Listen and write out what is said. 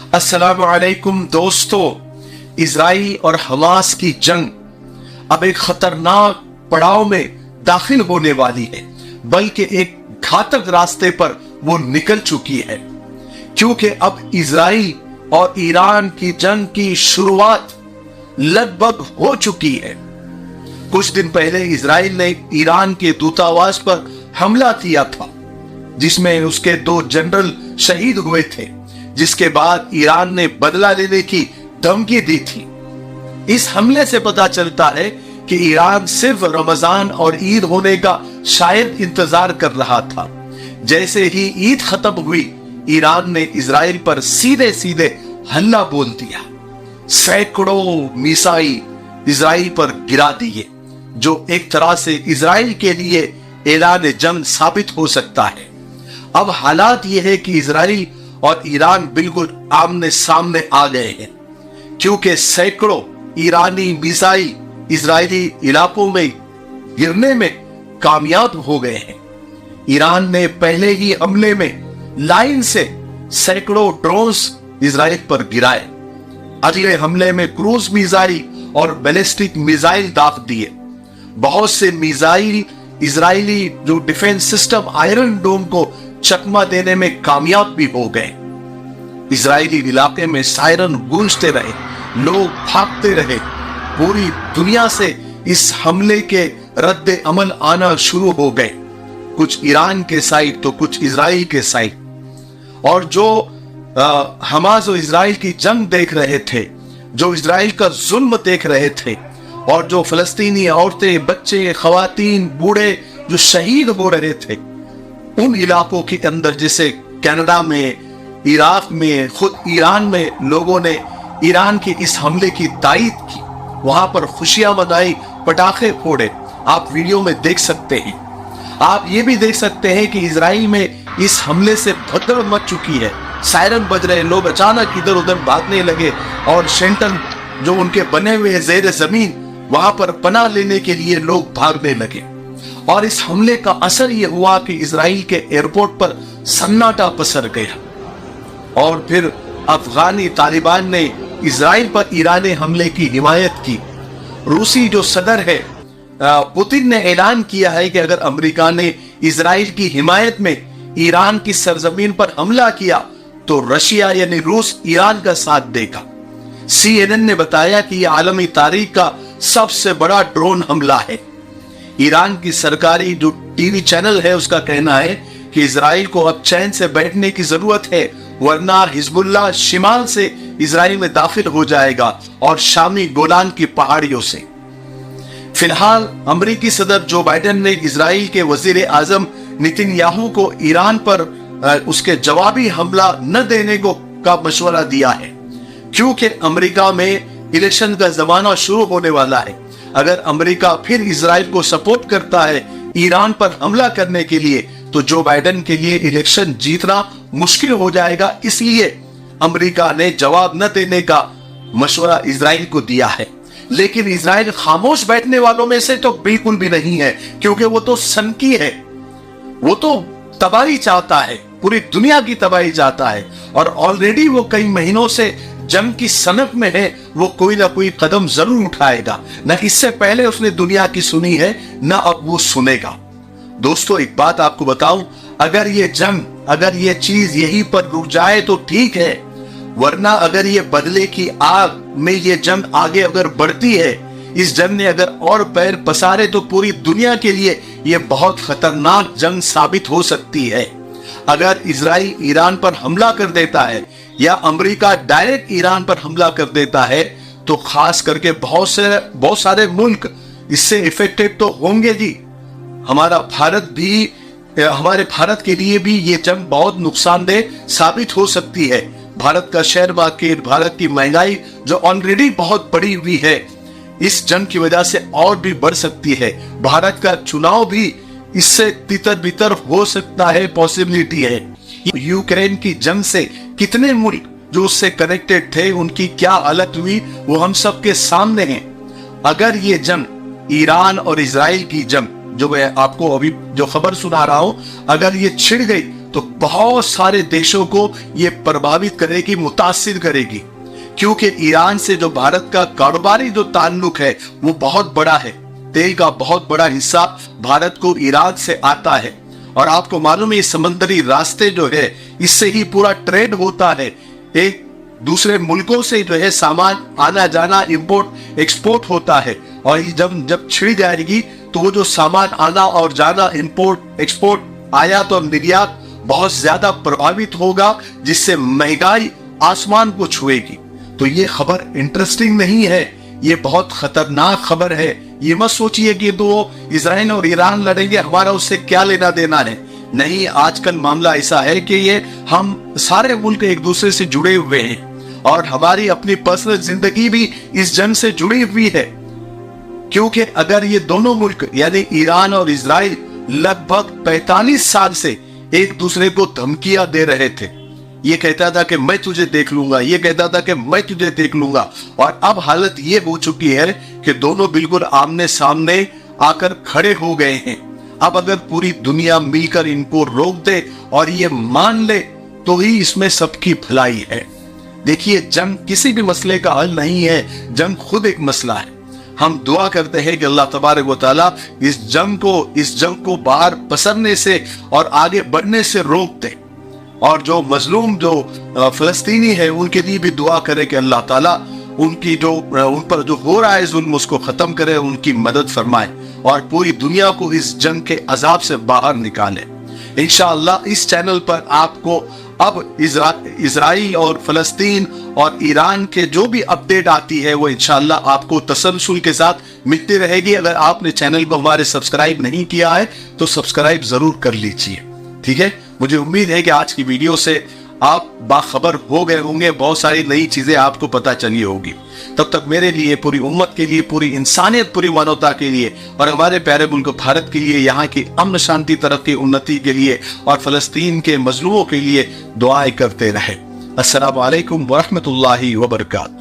अस्सलामु अलैकुम दोस्तों, इजराइल और हमास की जंग अब एक खतरनाक पड़ाव में दाखिल होने वाली है, बल्कि एक घातक रास्ते पर वो निकल चुकी है, क्योंकि अब इजराइल और ईरान की जंग की शुरुआत लगभग हो चुकी है। कुछ दिन पहले इजराइल ने ईरान के दूतावास पर हमला किया था, जिसमें उसके 2 जनरल शहीद हुए थे, जिसके बाद ईरान ने बदला लेने की धमकी दी थी। इस हमले से पता चलता है कि ईरान सिर्फ रमजान और ईद होने का शायद इंतजार कर रहा था। जैसे ही ईद खत्म हुई, ईरान ने इजराइल पर सीधे सीधे हमला बोल दिया। सैकड़ों मिसाइल इजराइल पर गिरा दिए, जो एक तरह से इजराइल के लिए ऐलान जंग साबित हो सकता है। अब हालात यह है कि इजराइल और ईरान बिल्कुल आमने सामने आ गए हैं, क्योंकि सैकड़ों ईरानी मिसाइल इजरायली इलाकों में गिरने में कामयाब हो गए हैं। ईरान ने पहले ही हमले में लाइन से सैकड़ों ड्रोन्स इजराइल पर गिराए। अगले हमले में क्रूज मिसाइल और बैलिस्टिक मिसाइल दाग दिए। बहुत से मिसाइल इजरायली जो डिफेंस सिस्टम आयरन डोम को चकमा देने में कामयाब भी हो गए। इजरायली इलाके में सायरन गूंजते रहे, लोग भागते रहे। पूरी दुनिया से इस हमले के रद्द अमल आना शुरू हो गए, कुछ ईरान के साइड तो कुछ इजराइल के साइड। और जो हमास और इजराइल की जंग देख रहे थे, जो इजराइल का जुल्म देख रहे थे, और जो फलस्तीनी औरतें, बच्चे, खवातीन, बूढ़े जो शहीद हो रहे थे, उन इलाकों के अंदर जैसे कनाडा में, इराक में, खुद ईरान में लोगों ने ईरान के इस हमले की तायीद की। वहां पर खुशियां मनाई, पटाखे फोड़े। आप वीडियो में देख सकते हैं। आप ये भी देख सकते हैं कि इजराइल में इस हमले से भगदड़ मच चुकी है। सायरन बज रहे, लोग अचानक इधर उधर भागने लगे, और शेल्टर जो उनके बने हुए जेर जमीन, वहां पर पनाह लेने के लिए लोग भागने लगे। और इस हमले का असर यह हुआ कि इजराइल के एयरपोर्ट पर सन्नाटा पसर गया। और फिर अफगानी तालिबान ने इजराइल पर ईरानी हमले की हिमायत की। रूसी जो सदर है पुतिन ने ऐलान किया है कि अगर अमेरिका ने इजराइल की हिमायत में ईरान की सरजमीन पर हमला किया तो रशिया यानी रूस ईरान का साथ देगा। CNN ने बताया कि यह आलमी तारीख का सबसे बड़ा ड्रोन हमला है। ईरान की सरकारी जो टीवी चैनल है उसका कहना है कि इजराइल को अब चैन से बैठने की जरूरत है, वरना हिजबुल्लाह शिमाल से इजराइल में दाखिल हो जाएगा और शामी गोलान की पहाड़ियों से। फिलहाल अमेरिकी सदर जो बाइडेन ने इजराइल के वजीर आजम नेतन्याहू को ईरान पर उसके जवाबी हमला न देने को का मशवरा दिया है, क्योंकि अमेरिका में इलेक्शन का जमाना शुरू होने वाला है। अगर अमेरिका फिर इजराइल को सपोर्ट करता है ईरान पर हमला करने के लिए, तो जो बाइडेन के लिए इलेक्शन जीतना मुश्किल हो जाएगा। इसलिए अमेरिका ने जवाब न देने का मशवरा इजराइल को दिया है। लेकिन इजराइल खामोश बैठने वालों में से तो बिल्कुल भी नहीं है, क्योंकि वो तो सनकी है, वो तो तबाही चाहता है, पूरी दुनिया की तबाही चाहता है। और ऑलरेडी वो कई महीनों से जंग की सनक में है। वो कोई ना कोई कदम जरूर उठाएगा। न इससे पहले उसने दुनिया की सुनी है, न अब वो सुनेगा। दोस्तों, एक बात आपको बताऊं, अगर ये जंग, अगर ये चीज यहीं पर रुक जाए तो ठीक है, वरना अगर ये बदले की आग में ये जंग आगे अगर बढ़ती है, इस जंग ने अगर और पैर पसारे, तो पूरी दुनिया के लिए ये बहुत खतरनाक जंग साबित हो सकती है। अगर इजराइल ईरान पर हमला कर देता है या अमेरिका डायरेक्ट ईरान पर हमला कर देता है, तो खास करके बहुत सारे मुल्क इससे इफेक्टेड तो होंगे जी। हमारा भारत भी, हमारे भारत के लिए भी ये जंग बहुत नुकसानदेह साबित हो सकती है। भारत का शेयर मार्केट, भारत की महंगाई जो ऑलरेडी बहुत बढ़ी हुई है, इस जंग की वजह से और भी बढ़ सकती है। भारत का चुनाव भी इससे तितर बितर हो सकता है, पॉसिबिलिटी है। यूक्रेन की जंग से कितने मुल्क जो उससे कनेक्टेड थे, उनकी क्या हालत हुई, वो हम सबके सामने है। अगर ये जंग, ईरान और इजराइल की जंग, जो मैं आपको अभी जो खबर सुना रहा हूं, अगर ये छिड़ गई تو بہت سارے دیشوں کو یہ پربھاوت کرے گی، متاثر کرے گی، کیونکہ ایران سے جو بھارت کا کاروباری جو تعلق ہے وہ بہت بڑا ہے۔ تیل کا بہت بڑا حصہ بھارت کو ایران سے آتا ہے، اور آپ کو معلوم ہے یہ سمندری راستے جو ہے اس سے ہی پورا ٹریڈ ہوتا ہے، ایک دوسرے ملکوں سے جو ہے سامان آنا جانا، امپورٹ ایکسپورٹ ہوتا ہے، اور جب چھڑ جائے گی تو وہ جو سامان آنا اور جانا، امپورٹ ایکسپورٹ، آیات اور نریات بہت زیادہ پربھاوت ہوگا، جس سے مہنگائی آسمان کو چھوئے گی۔ تو یہ خبر انٹرسٹنگ نہیں ہے، یہ بہت خطرناک خبر ہے۔ یہ مت سوچئے کہ تو اسرائیل اور ایران لڑیں گے، ہمارا اس سے کیا لینا دینا ہے۔ نہیں، آج کل معاملہ ایسا ہے کہ یہ ہم سارے ملک ایک دوسرے سے جڑے ہوئے ہیں، اور ہماری اپنی پرسنل زندگی بھی اس جنگ سے جڑی ہوئی ہے، کیونکہ اگر یہ دونوں ملک یعنی ایران اور اسرائیل لگ بھگ 45 سال سے ایک دوسرے کو دھمکیاں دے رہے تھے، یہ کہتا تھا کہ میں تجھے دیکھ لوں گا، یہ کہتا تھا کہ میں تجھے دیکھ لوں گا، اور اب حالت یہ ہو چکی ہے کہ دونوں بالکل آمنے سامنے آ کر کھڑے ہو گئے ہیں۔ اب اگر پوری دنیا مل کر ان کو روک دے اور یہ مان لے تو ہی اس میں سب کی بھلائی ہے۔ دیکھیے، جنگ کسی بھی مسئلے کا حل نہیں ہے، جنگ خود ایک مسئلہ ہے۔ ہم دعا کرتے ہیں کہ اللہ تبارک و تعالیٰ اس جنگ کو باہر پسرنے سے اور آگے بڑھنے سے روک دے، اور جو مظلوم جو فلسطینی ہے ان کے لیے بھی دعا کرے کہ اللہ تعالیٰ ان پر جو ہو رہا ہے ظلم اس کو ختم کرے، ان کی مدد فرمائے، اور پوری دنیا کو اس جنگ کے عذاب سے باہر نکالے۔ انشاءاللہ اس چینل پر آپ کو اب اسرائیل اور فلسطین اور ایران کے جو بھی اپڈیٹ آتی ہے وہ انشاءاللہ آپ کو تسلسل کے ساتھ ملتی رہے گی۔ اگر آپ نے چینل کو ہمارے سبسکرائب نہیں کیا ہے تو سبسکرائب ضرور کر لیجئے، ٹھیک ہے؟ مجھے امید ہے کہ آج کی ویڈیو سے آپ باخبر ہو گئے ہوں گے، بہت ساری نئی چیزیں آپ کو پتہ چلی ہوگی۔ تب تک میرے لیے، پوری امت کے لیے، پوری انسانیت، پوری مانوتا کے لیے، اور ہمارے پیارے ملک بھارت کے لیے، یہاں کی امن، شانتی، ترقی، انتی کے لیے، اور فلسطین کے مظلوموں کے لیے دعائیں کرتے رہے۔ السلام علیکم ورحمۃ اللہ وبرکاتہ۔